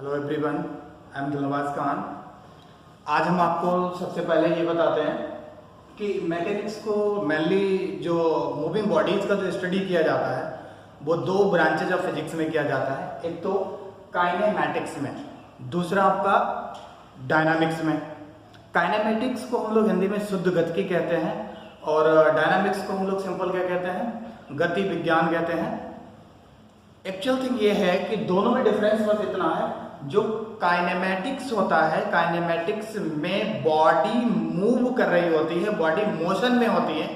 Hello everyone, I am Dilnawaz Khan. आज हम आपको सबसे पहले ये बताते हैं कि मैकेनिक्स को मेनली जो मूविंग बॉडीज का जो स्टडी किया जाता है वो दो ब्रांचेज ऑफ फिजिक्स में किया जाता है। एक तो काइनेमैटिक्स में, दूसरा आपका डायनामिक्स में। काइनेमैटिक्स को हम लोग हिंदी में शुद्ध गतिकी कहते हैं और डायनामिक्स को हम लोग सिंपल क्या कहते हैं, गति विज्ञान कहते हैं। एक्चुअल थिंग ये है कि दोनों में डिफरेंस बस इतना है, जो काइनेमैटिक्स होता है, काइनेमैटिक्स में बॉडी मूव कर रही होती है, बॉडी मोशन में होती है।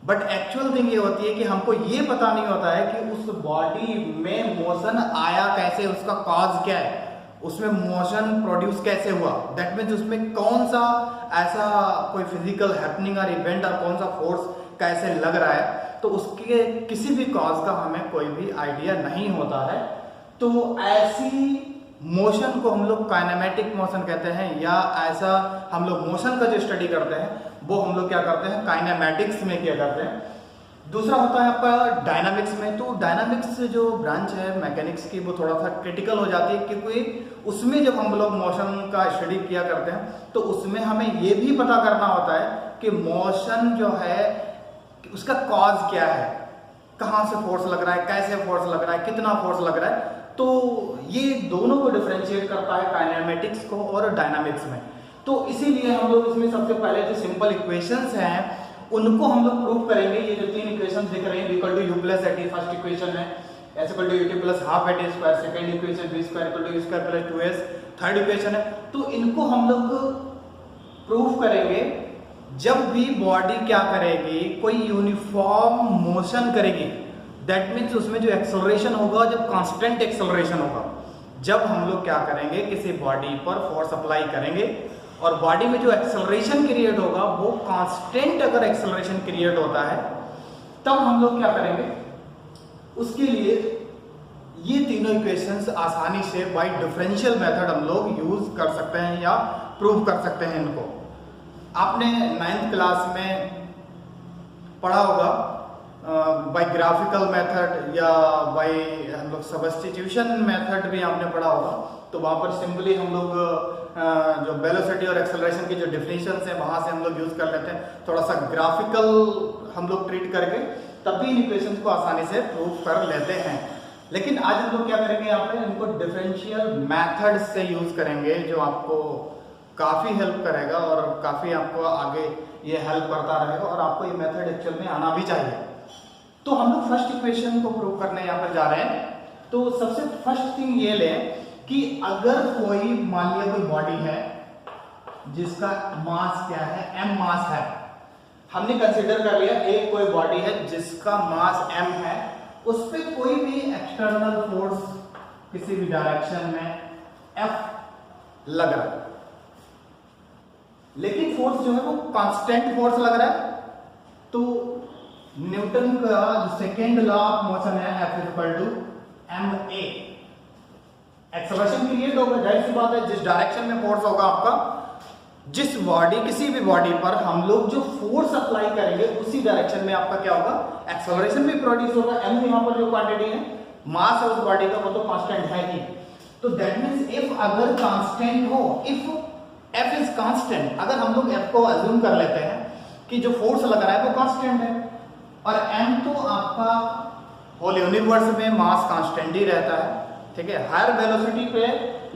बट एक्चुअल थिंग ये होती है कि हमको ये पता नहीं होता है कि उस बॉडी में मोशन आया कैसे, उसका कॉज क्या है, उसमें मोशन प्रोड्यूस कैसे हुआ। दैट मीन्स उसमें कौन सा ऐसा कोई फिजिकल हैपनिंग और इवेंट और कौन सा फोर्स कैसे लग रहा है, तो उसके किसी भी कॉज का हमें कोई भी आइडिया नहीं होता है। तो ऐसी मोशन को हम लोग काइनेमैटिक मोशन कहते हैं, या ऐसा हम लोग मोशन का जो स्टडी करते हैं वो हम लोग क्या करते हैं, काइनेमैटिक्स में किया करते हैं। दूसरा होता है आपका डायनामिक्स में। तो डायनामिक्स जो ब्रांच है मैकेनिक्स की वो थोड़ा सा क्रिटिकल हो जाती है, क्योंकि उसमें जब हम लोग मोशन का स्टडी किया करते हैं तो उसमें हमें ये भी पता करना होता है कि मोशन जो है उसका कॉज क्या है, कहाँ से फोर्स लग रहा है, कैसे फोर्स लग रहा है, कितना फोर्स लग रहा है। तो ये दोनों को डिफरेंशिएट करता है काइनेमैटिक्स को और डायनामिक्स में। तो इसीलिए हम लोग इसमें सबसे पहले जो सिंपल इक्वेशंस हैं उनको हम लोग प्रूव करेंगे। ये जो तीन इक्वेशंस दिख रहे हैं, v = u + at first equation है, s = ut + ½ at square second equation, v ² = u² + 2s third equation है। तो इनको हम लोग प्रूव करेंगे जब भी बॉडी क्या करेगी, कोई यूनिफॉर्म मोशन करेगी। दैट मीन्स उसमें जो एक्सेलरेशन होगा, जब कांस्टेंट एक्सेलरेशन होगा, जब हम लोग क्या करेंगे किसी बॉडी पर फोर्स अप्लाई करेंगे और बॉडी में जो एक्सेलरेशन क्रिएट होगा वो कांस्टेंट अगर एक्सेलरेशन क्रिएट होता है तब हम लोग क्या करेंगे, उसके लिए ये तीनों इक्वेशंस आसानी से बाय डिफरेंशियल मेथड हम लोग यूज कर सकते हैं या प्रूव कर सकते हैं इनको। आपने 9th क्लास में पढ़ा होगा बाय ग्राफिकल मेथड या बाय हम लोग सब्स्टिट्यूशन मेथड भी आपने पढ़ा होगा। तो वहाँ पर सिंपली हम लोग जो वेलोसिटी और एक्सेलरेशन की जो डिफिनेशंस है वहाँ से हम लोग यूज कर लेते हैं। थोड़ा सा ग्राफिकल हम लोग ट्रीट करके तभी इन इक्वेशंस को आसानी से प्रूव कर लेते हैं। लेकिन आज हम लोग क्या करेंगे, यहाँ पे इनको डिफरेंशियल मेथड से यूज करेंगे, जो आपको काफी हेल्प करेगा और काफी आपको आगे ये हेल्प करता रहेगा और आपको ये मेथड एक्चुअल में आना भी चाहिए। तो हम लोग फर्स्ट इक्वेशन को प्रूव करने यहाँ पर जा रहे हैं। तो सबसे फर्स्ट थिंग ये लें कि अगर कोई मान लिया कोई बॉडी है जिसका मास क्या है, m मास है। हमने कंसीडर कर लिया एक कोई बॉडी है जिसका मास m है, उस पर कोई भी एक्सटर्नल फोर्स किसी भी डायरेक्शन में F लग रहा है, लेकिन फोर्स जो है वो कांस्टेंट फोर्स लग रहा है। तो न्यूटन का जो सेकेंड लॉ ऑफ मोशन है F = ma, एक्सेलरेशन क्रिएट होगा। जाहिर सी बात है, जिस डायरेक्शन में फोर्स होगा आपका, जिस बॉडी किसी भी बॉडी पर हम लोग जो फोर्स अप्लाई करेंगे उसी डायरेक्शन में आपका क्या होगा, एक्सेलरेशन भी प्रोड्यूस होगा। m यहाँ पर जो क्वांटिटी है, मास है उस बॉडी का, वो तो कांस्टेंट है ही। तो दैट मींस इफ अगर कांस्टेंट हो, इफ F इज कांस्टेंट, अगर हम लोग F को अज्यूम कर लेते हैं कि जो फोर्स लग रहा है वो कांस्टेंट है और m तो आपका होल यूनिवर्स में मास कांस्टेंट ही रहता है, ठीक है। हायर वेलोसिटी पे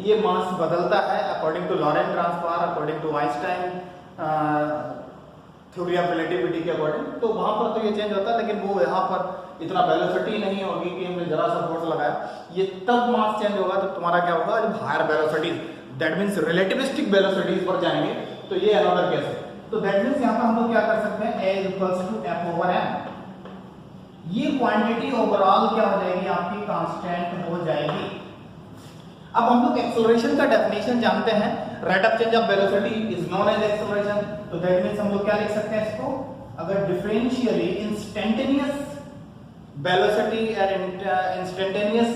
ये मास बदलता है according to Lorentz transfer, according to Einstein theory of relativity के अकॉर्डिंग। तो वहां पर तो ये चेंज होता है, लेकिन वो यहाँ पर इतना वेलोसिटी नहीं होगी कि हमने जरा सा फोर्स लगाया। ये तब मास चेंज होगा जब तुम्हारा क्या होगा, जब higher velocity, that means relativistic velocities पर जाएंगे। तो ये अनदर केस है। तो दैट मींस यहाँ पर हम लोग क्या कर सकते हैं, A = F/m। ये क्वांटिटी ओवरऑल क्या हो जाएगी, आपकी कांस्टेंट हो जाएगी। अब हम लोग एक्सेलरेशन का डेफिनेशन जानते हैं, rate of change of velocity is known as acceleration. तो दैट मींस हम लोग क्या लिख सकते हैं इसको, अगर डिफरेंशियली इंस्टेंटेनियस वेलोसिटी और इंस्टेंटेनियस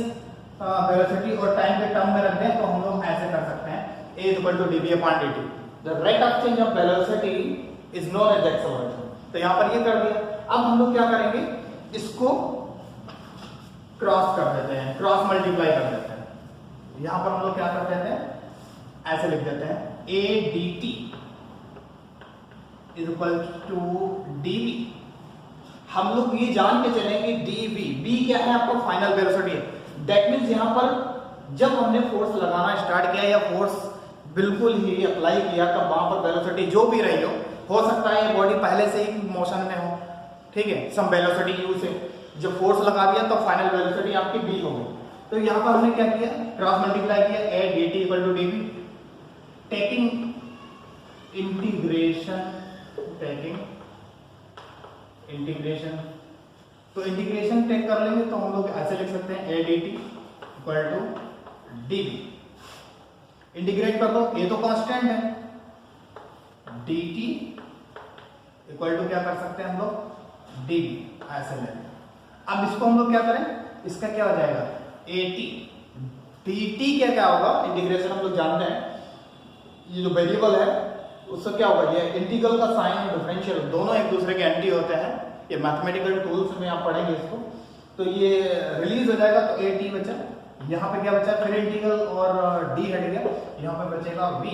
वेलोसिटी और टाइम के टर्म में रख दें तो हम लोग ऐसे कर सकते हैं, A = dv/dt, the rate of change of velocity is known as acceleration. तो यहां पर ये कर दिया। अब हम लोग क्या करेंगे, इसको क्रॉस कर देते हैं, क्रॉस मल्टीप्लाई कर देते हैं। यहां पर हम लोग क्या करते हैं, ऐसे लिख देते हैं A D T is equal to D V. हम लोग ये जान के चलेंगे डी वी, बी क्या है आपको फाइनल वेलोसिटी है। दैट मीन्स यहां पर जब हमने फोर्स लगाना स्टार्ट किया या फोर्स बिल्कुल ही अप्लाई किया तब वहां पर वेलोसिटी जो भी रही हो सकता है ये बॉडी पहले से ही मोशन में हो, ठीक है, सम वेलोसिटी यू से जब फोर्स लगा दिया तो फाइनल वेलोसिटी आपकी बी हो गई। तो यहां पर हमने क्या किया, क्रॉस मल्टीप्लाई किया, A D T equal to D V, taking integration तो इंटीग्रेशन टेक कर लेंगे तो हम लोग ऐसे लिख सकते हैं A D T equal to D V. Integrate कर दो, ये तो कांस्टेंट है, डी टी इक्वल टू क्या कर सकते हैं हम लोग डी वी, ऐसे लेंगे। अब इसको हम लोग क्या करें, इसका क्या हो जाएगा ए टी, डी टी क्या होगा, इंटीग्रेशन हम लोग जानते हैं ये जो वेरिएबल है उससे क्या होगा, ये इंटीग्रल का साइन और डिफरेंशियल दोनों एक दूसरे के एंटी होते हैं, ये मैथमेटिकल टूल्स में आप पढ़ेंगे इसको। तो ये रिलीज हो जाएगा तो ए टी बचा, यहाँ पे क्या बचा फिर इंटीग्रल और डी हट गया, यहाँ पे बचेगा v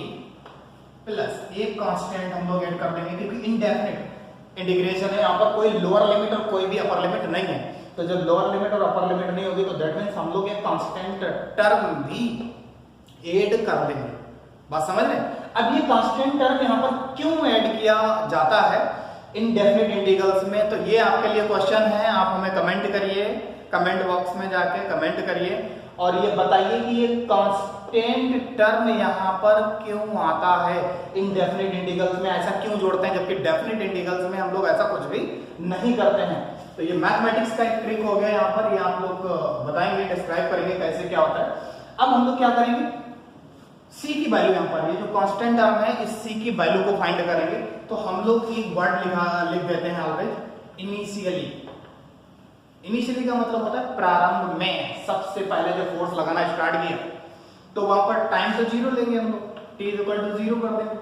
प्लस एक कांस्टेंट हम लोग ऐड कर देंगे क्योंकि इनडेफिनिट इंटीग्रेशन है, यहाँ पर कोई लोअर लिमिट और कोई भी अपर लिमिट नहीं है। तो जब लोअर लिमिट और अपर लिमिट नहीं होगी तो दैट मीन्स हम लोग एक कांस्टेंट टर्म भी ऐड कर देंगे, बात समझ रहे हैं। अब ये कांस्टेंट टर्म यहाँ पर क्यों ऐड किया जाता है इनडेफिनिट इंटीग्रल्स में, तो ये आपके लिए क्वेश्चन है, आप हमें कमेंट करिए, कमेंट बॉक्स में जाके कमेंट करिए और ये बताइए कि ये कांस्टेंट टर्म यहाँ पर क्यों आता है इनडेफिनिट इंटीग्रल्स में, ऐसा क्यों जोड़ते हैं जबकि डेफिनिट इंटीग्रल्स में हम लोग ऐसा कुछ भी नहीं करते हैं। तो ये मैथमेटिक्स का एक ट्रिक हो गया यहाँ पर, ये आप लोग बताएंगे, डिस्क्राइब करेंगे कैसे क्या होता है। अब हम लोग क्या करेंगे, c की वैल्यू यहाँ पर ये जो कांस्टेंट टर्म है इस c की वैल्यू को फाइंड करेंगे। तो हम लोग एक वर्ड लिख देते हैं ऑलवेज इनिशियली। इनिशियली का मतलब होता है प्रारंभ में, सबसे पहले जब फोर्स लगाना स्टार्ट किया तो वहां पर टाइम तो जीरो लेंगे हम लोग, t इक्वल टू जीरो कर देंगे।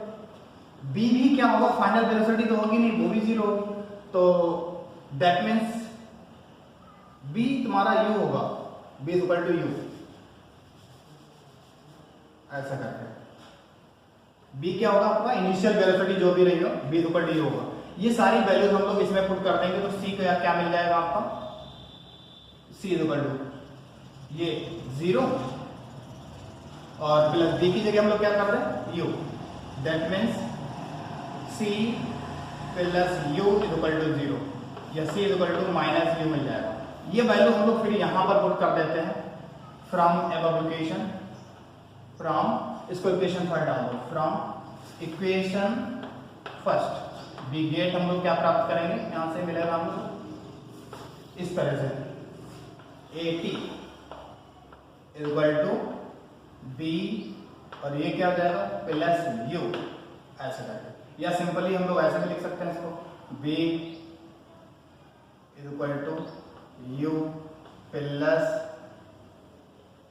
b भी क्या होगा, फाइनल वेलोसिटी तो होगी नहीं, वो भी जीरो होगी, तो दैट मीन्स b तुम्हारा u होगा, b इक्वल टू u, ऐसा करते हैं। b क्या होगा आपका, इनिशियल वेलोसिटी जो भी रही हो b इक्वल टू u होगा। ये सारी वैल्यूज हम लोग इसमें पुट कर देंगे तो c को क्या मिल जाएगा आपका, c इक्वल टू ये 0 और प्लस b की जगह हम लोग क्या कर रहे हैं u, that means c plus u equal to 0 या c equal to minus u मिल जाएगा। ये वैल्यू हम लोग फिर यहां पर पुट कर देते हैं फ्रॉम एबव फ्रॉम इसको इक्वेशन फर्स्ट डाल दो, from equation first we get हम लोग क्या प्राप्त करेंगे, यहां से मिलेगा हम लोग इस तरह से A T equal to B और ये क्या हो जाएगा प्लस यू, ऐसे करके, या सिंपली हम लोग ऐसे भी लिख सकते हैं इसको B equal to U plus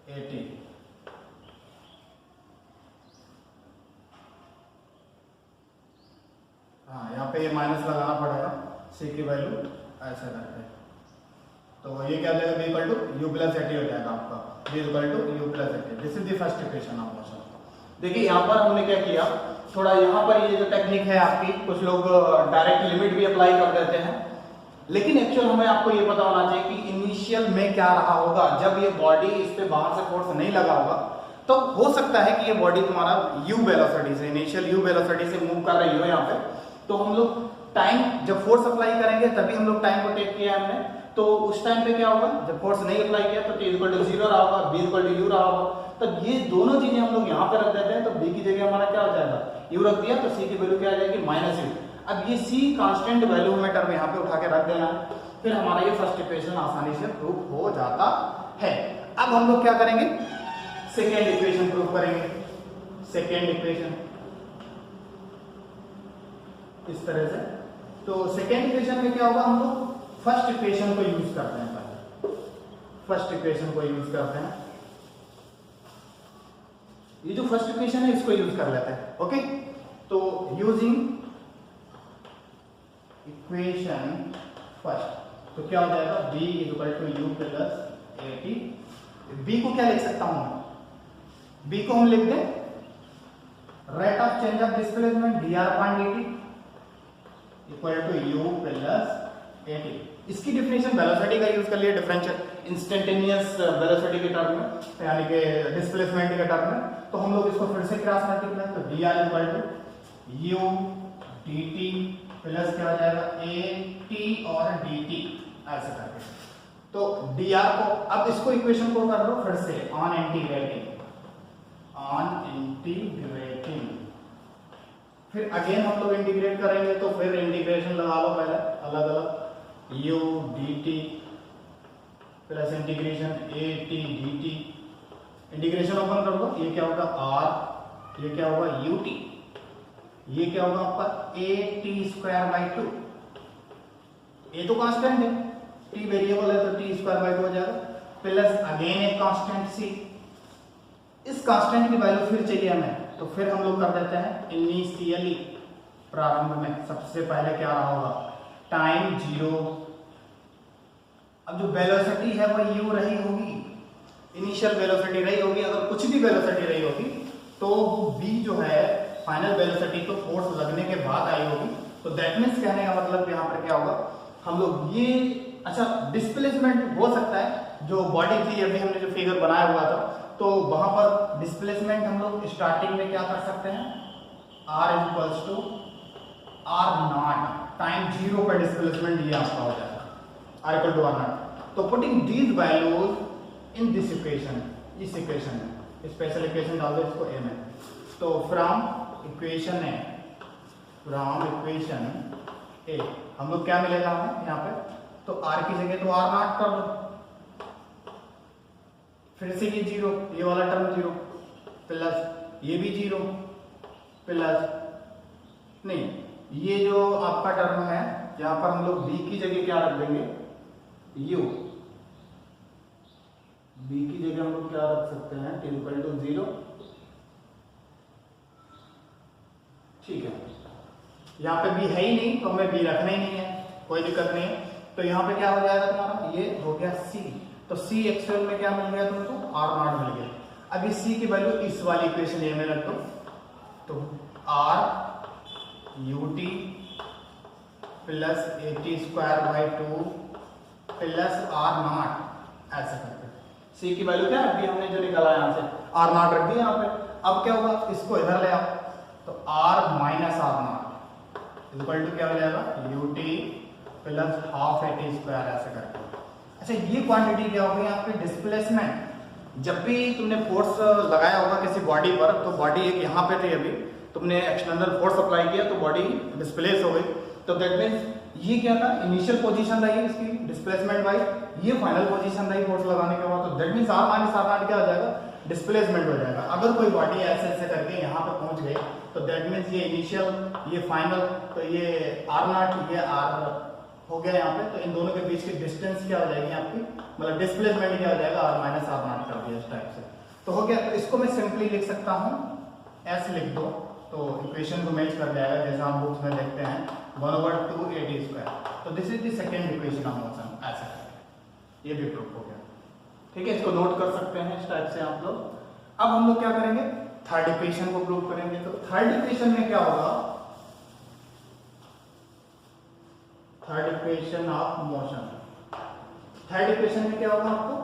A T. हाँ, यहाँ पे ये माइनस लगाना पड़ेगा, सी की वैल्यू ऐसा करके, तो ये क्या हो जाएगा B equal to U plus A T हो जाएगा आपका, B equal to U plus A T. This is the first equation of motion. देखिए यहाँ पर हमने क्या किया, थोड़ा यहाँ पर ये जो टेक्निक है आपकी, कुछ लोग डायरेक्ट लिमिट भी अप्लाई कर देते हैं, लेकिन एक्चुअल हमें आपको ये पता होना चाहिए कि इनिशियल में क्या रहा होगा। जब ये बॉडी इस पे बाहर से फोर्स नहीं लगा होगा तो हो सकता है कि ये बॉडी तुम्हारा यू वेलोसिटी से, इनिशियल यू वेलोसिटी से मूव कर रही हो यहाँ पे, तो हम लोग टाइम जब फोर्स अप्लाई करेंगे तभी हम लोग टाइम को टेक किया हमने, तो उस टाइम पे क्या होगा, जब फोर्स नहीं अप्लाई किया तो t इक्वल टू 0 रहा होगा, b इक्वल टू u रहा होगा। तो ये दोनों चीजें हम लोग यहाँ पे रख देते हैं, तो b की जगह हमारा क्या हो जाएगा, u रख दिया, तो c की वैल्यू क्या आ जाएगी माइनस u। अब ये c कांस्टेंट वैल्यू में टर्म यहाँ पे उठा के रख देना है, फिर हमारा ये फर्स्ट इक्वेशन आसानी से प्रूफ हो जाता है। अब हम लोग क्या करेंगे, सेकेंड इक्वेशन प्रूफ करेंगे। सेकेंड इक्वेशन इस तरह से, तो सेकेंड इक्वेशन में क्या होगा, हम लोग फर्स्ट इक्वेशन को यूज करते हैं, पहले फर्स्ट इक्वेशन को यूज करते हैं, ये जो फर्स्ट इक्वेशन है इसको यूज कर लेते हैं। ओके, तो यूजिंग इक्वेशन फर्स्ट, तो क्या हो जाएगा b equal to U plus A T. B को क्या लिख सकता हूं, बी को हम लिख दें rate of change of displacement dr/dt equal to u plus at। इसकी डिफिनेशन वेलोसिटी का यूज कर लिया डिफरेंशियल इंस्टेंटेनियस वेलोसिटी के टर्म में, यानी कि डिस्प्लेसमेंट के टर्म में। तो हम लोग इसको फिर से क्रॉस मल्टीप्लाई, तो dr equal to u dt plus क्या हो जाएगा at और dt ऐसे करके। तो dr को अब इसको इक्वेशन को कर लो फिर से ऑन इंटीग्रेटिंग, फिर अगेन हम लोग इंटीग्रेट करेंगे, तो फिर इंटीग्रेशन लगा लो पहले अलग अलग u dt plus integration at dt, integration open कर दो, ये क्या होगा r, ये क्या होगा ut, ये क्या होगा आपका at²/2, ये तो कांस्टेंट है, t वेरिएबल है तो t²/2 हो जाएगा, प्लस अगेन एक कांस्टेंट c, इस कांस्टेंट की वैल्यू फिर चाहिए हमें, तो फिर हम लोग कर देते हैं इनिशियली, प्रारंभ में सबसे पहले क्या रहा होगा टाइम 0। अब जो वेलोसिटी है वो u रही होगी, इनिशियल वेलोसिटी रही होगी, अगर कुछ भी वेलोसिटी रही होगी तो वो v जो है फाइनल वेलोसिटी तो फोर्स लगने के बाद आई होगी। तो दैट मीन्स कहने का मतलब यहाँ पर क्या होगा, हम लोग ये अच्छा डिस्प्लेसमेंट हो सकता है, जो बॉडी थी अभी हमने जो फिगर बनाया हुआ था, तो वहां पर डिस्प्लेसमेंट हम लोग स्टार्टिंग में क्या कर सकते हैं r equals to r0, time 0 पर डिस्प्लेसमेंट ये आपका हो जाएगा r इक्वल टू r0। तो putting these values in this equation, इस इक्वेशन में स्पेशल इक्वेशन डाल दो इसको a में, तो फ्रॉम इक्वेशन a हम लोग क्या मिलेगा हमें यहाँ पे, तो r की जगह तो r0 कर दो, फिर से ये 0, ये वाला टर्म 0 प्लस ये भी 0 प्लस नहीं, ये जो आपका टर्म है यहाँ पर हम लोग b की जगह क्या रख देंगे u, b की जगह हम लोग क्या रख सकते हैं t इक्वल टू 0, ठीक है। यहाँ पे b है ही नहीं तो हमें b रखना ही नहीं है, कोई दिक्कत नहीं है। तो यहाँ पे क्या हो जाएगा तुम्हारा, ये हो गया c, तो c एक्चुअल में क्या मिल गया तुमको r0 मिल गया। अब इस c की वैल्यू इस वाली इक्वेशन ए में रख दो, तो r ut plus at²/2 plus r0 ऐसे करके c की वैल्यू क्या रख दी हमने जो निकाला यहाँ से r0 रख दिया यहाँ पे। अब क्या होगा, इसको इधर ले आओ, तो r minus r0 equal to क्या हो जाएगा ut प्लस हाफ at² ऐसे करके। अच्छा ये क्वांटिटी क्या होगी यहाँ पे डिस्प्लेसमेंट, जब भी तुमने फोर्स लगाया होगा किसी बॉडी पर, तो बॉडी एक यहाँ पे थी, अभी तुमने एक्सटर्नल फोर्स अप्लाई किया तो बॉडी डिस्प्लेस हो गई, तो दैट मीन्स ये क्या था इनिशियल पोजीशन रही इसकी डिस्प्लेसमेंट वाइज, ये फाइनल पोजीशन रही फोर्स लगाने के बाद, तो that means r minus r0 क्या हो जाएगा डिस्प्लेसमेंट हो जाएगा। अगर कोई बॉडी ऐसे ऐसे करके यहाँ पे पहुंच गई तो दैट मीन्स ये इनिशियल ये फाइनल, तो ये r0 ये r हो गया यहाँ पे, तो इन दोनों के बीच की डिस्टेंस क्या हो जाएगी आपकी, मतलब डिस्प्लेसमेंट क्या हो जाएगा r माइनस r0 कर दिया इस टाइप से, तो हो गया। तो इसको मैं सिंपली लिख सकता हूँ s लिख दो, तो इक्वेशन को मैच कर जाएगा जैसा हम बुक्स में देखते हैं 1/2 at²। तो this is the second equation of motion, ऐसा ये भी प्रूफ हो गया, ठीक है। इसको नोट कर सकते हैं इस टाइप से आप लोग। अब हम लोग क्या करेंगे, थर्ड इक्वेशन को प्रूव करेंगे। तो थर्ड इक्वेशन में क्या होगा, third equation of motion, third equation में क्या होगा आपको,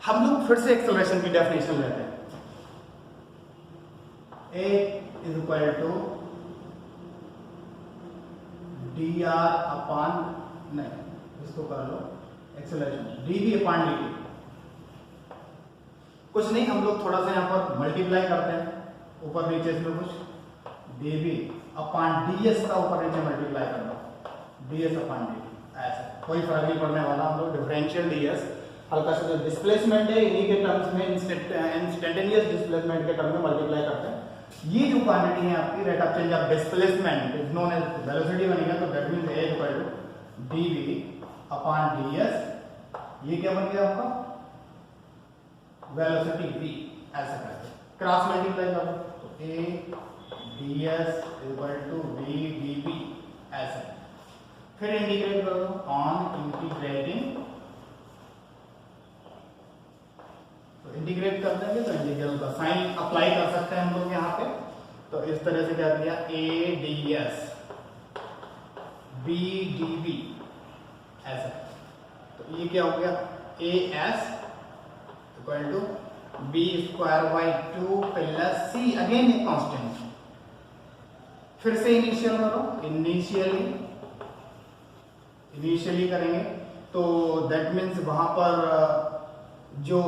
हम लोग फिर से एक्सेलरेशन की डेफिनेशन लेते हैं, a is equal to dr upon, नहीं इसको कर लो एक्सेलरेशन dv अपॉन dt, कुछ नहीं हम लोग थोड़ा सा यहाँ पर मल्टीप्लाई करते हैं ऊपर नीचे इसमें कुछ dv अपॉन ds का ऊपर नीचे मल्टीप्लाई कर दो ds अपॉन dt, ऐसा कोई फर्क नहीं पड़ने वाला। हम लोग डिफरेंशियल ds हल्का सा जो डिस्प्लेसमेंट है इन्हीं के टर्म्स में इंस्टेंटेनियस डिस्प्लेसमेंट के टर्म में मल्टीप्लाई करते हैं। ये जो क्वांटिटी है आपकी rate of change of displacement is known as velocity बनेगा, तो that means a equal to dv upon ds, ये क्या बन गया आपका वेलोसिटी v, ऐसा करके क्रॉस मल्टीप्लाई करो, तो a ds equal to v dv ऐसा, फिर इंटीग्रेट करो ऑन इंटीग्रेटिंग, तो इंटीग्रेट कर देंगे तो इंटीग्रल का साइन सकते हैं हम लोग यहाँ पे। तो इस तरह से क्या किया, ADS BDB ऐसा। तो ये क्या हो गया, AS equal to B² 2 plus C, again एक कांस्टेंट। फिर से इनिशियल करो, इनिशियली करेंगे तो दैट मीन्स वहां पर जो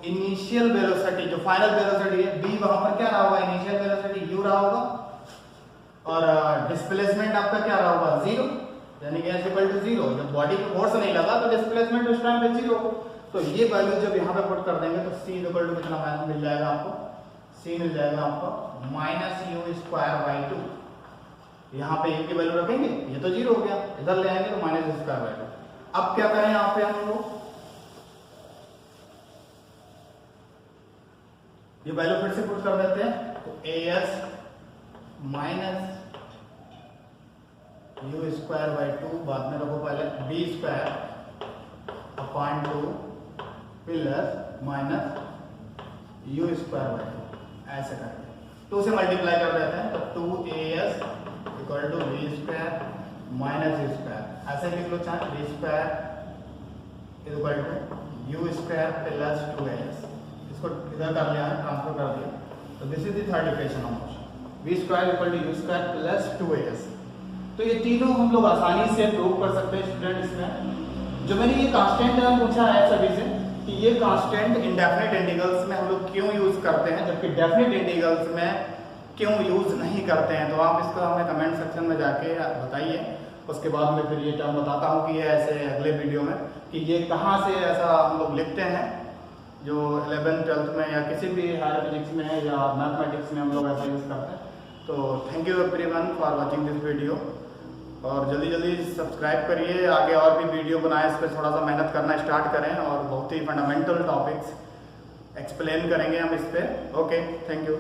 इनिशियल वेलोसिटी, जो फाइनल वेलोसिटी है B, वहां पर क्या रहा होगा, इनिशियल वेलोसिटी u रहा होगा, और डिस्प्लेसमेंट आपका क्या रहा होगा, 0, यानी कि s इक्वल टू 0। जब बॉडी पे फोर्स नहीं लगा तो डिस्प्लेसमेंट उस टाइम पे 0। तो ये वैल्यू जब यहाँ पे पुट कर देंगे तो c इक्वल टू कितना मिल जाएगा आपको, c मिल जाएगा आपको -u²/2। यहाँ पे u की वैल्यू रखेंगे, ये तो 0 हो गया, इधर ले आएंगे तो -u²/2। अब क्या करें यहाँ पे हम लोग, ये वैल्यू फिर से पुट कर देते हैं। तो as -u²/2, बाद में रखो पहले, b² अपॉन 2 प्लस -u²/2 ऐसे करके 2 से मल्टीप्लाई कर देते हैं। तो 2as equal to b² -u², ऐसे लिख लो चाहे, b² equal to u² plus 2as। इसको इधर कर लिया, ट्रांसफर कर दिया। तो this is the third equation of motion, b² equal to u² plus 2as। तो ये तीनों हम लोग आसानी से प्रूव कर सकते हैं स्टूडेंट। इसमें जो मैंने ये कांस्टेंट पूछा है सभी से कि ये कांस्टेंट इंडेफिनिट इंटीग्रल्स में हम लोग क्यों यूज करते हैं, जबकि डेफिनिट इंटीग्रल्स में क्यों यूज नहीं करते हैं, तो आप इसका हमें कमेंट सेक्शन में जाके बताइए। उसके बाद में फिर ये टर्म बताता हूँ कि ये ऐसे अगले वीडियो में कि ये कहाँ से ऐसा हम लोग लिखते हैं, जो 11th 12th में या किसी भी हायर फिजिक्स में या मैथमेटिक्स में हम लोग ऐसा यूज करते हैं। तो thank you everyone for watching this video, और जल्दी जल्दी सब्सक्राइब करिए, आगे और भी वीडियो बनाएं, इस पर थोड़ा सा मेहनत करना स्टार्ट करें, और बहुत ही फंडामेंटल टॉपिक्स एक्सप्लेन करेंगे हम इस पर। Okay, thank you.